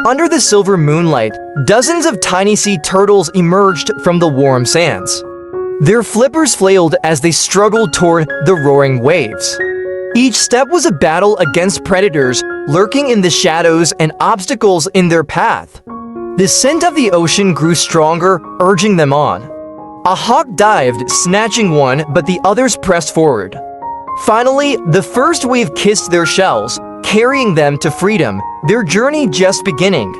Under the silver moonlight, dozens of tiny sea turtles emerged from the warm sands. Their flippers flailed as they struggled toward the roaring waves. Each step was a battle against predators lurking in the shadows and obstacles in their path. The scent of the ocean grew stronger, urging them on. A hawk dived, snatching one, but the others pressed forward. Finally, the first wave kissed their shells, carrying them to freedom, their journey just beginning.